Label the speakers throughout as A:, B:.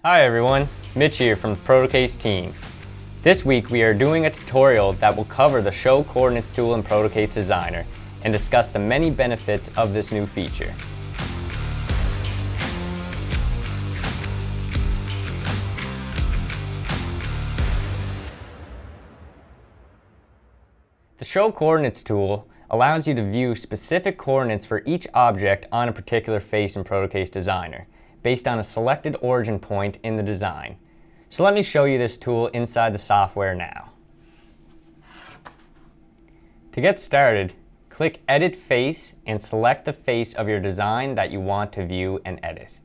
A: Hi everyone, Mitch here from the Protocase team. This week we are doing a tutorial that will cover the Show Coordinates tool in Protocase Designer and discuss the many benefits of this new feature. The Show Coordinates tool allows you to view specific coordinates for each object on a particular face in Protocase Designer, based on a selected origin point in the design. So let me show you this tool inside the software now. To get started, click Edit Face and select the face of your design that you want to view and edit.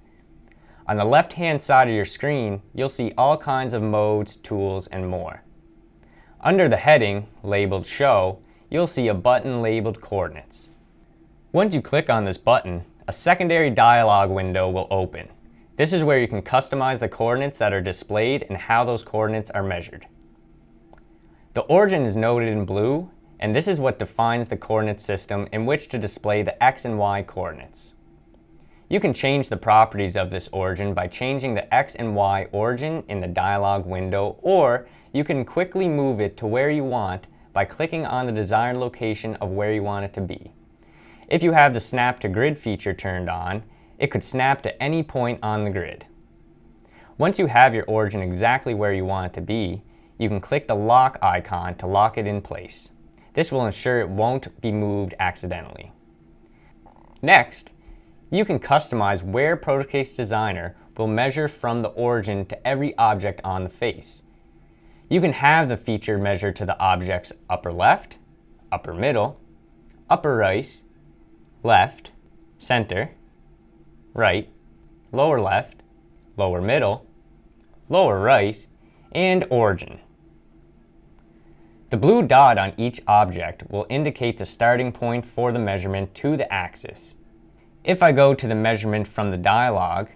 A: On the left-hand side of your screen, you'll see all kinds of modes, tools, and more. Under the heading, labeled Show, you'll see a button labeled Coordinates. Once you click on this button, a secondary dialog window will open. This is where you can customize the coordinates that are displayed and how those coordinates are measured. The origin is noted in blue, and this is what defines the coordinate system in which to display the X and Y coordinates. You can change the properties of this origin by changing the X and Y origin in the dialog window, or you can quickly move it to where you want by clicking on the desired location of where you want it to be. If you have the Snap to Grid feature turned on, it could snap to any point on the grid. Once you have your origin exactly where you want it to be, you can click the lock icon to lock it in place. This will ensure it won't be moved accidentally. Next, you can customize where Protocase Designer will measure from the origin to every object on the face. You can have the feature measure to the object's upper left, upper middle, upper right, left, center, right, lower left, lower middle, lower right, and origin. The blue dot on each object will indicate the starting point for the measurement to the axis. If I go to the measurement from the dialog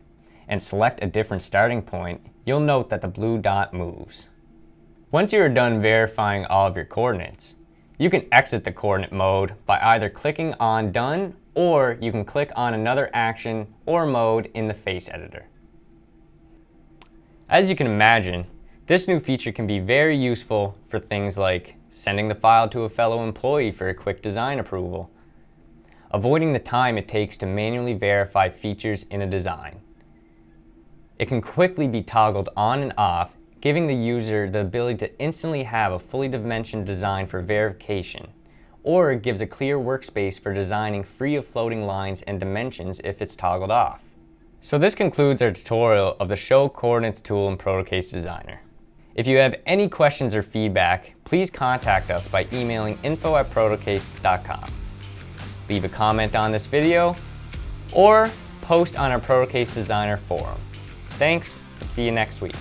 A: and select a different starting point, you'll note that the blue dot moves. Once you are done verifying all of your coordinates, you can exit the coordinate mode by either clicking on Done, or you can click on another action or mode in the face editor. As you can imagine, this new feature can be very useful for things like sending the file to a fellow employee for a quick design approval, avoiding the time it takes to manually verify features in a design. It can quickly be toggled on and off, giving the user the ability to instantly have a fully dimensioned design for verification, or it gives a clear workspace for designing free of floating lines and dimensions if it's toggled off. So this concludes our tutorial of the Show Coordinates tool in Protocase Designer. If you have any questions or feedback, please contact us by emailing info@protocase.com. Leave a comment on this video, or post on our Protocase Designer forum. Thanks, and see you next week.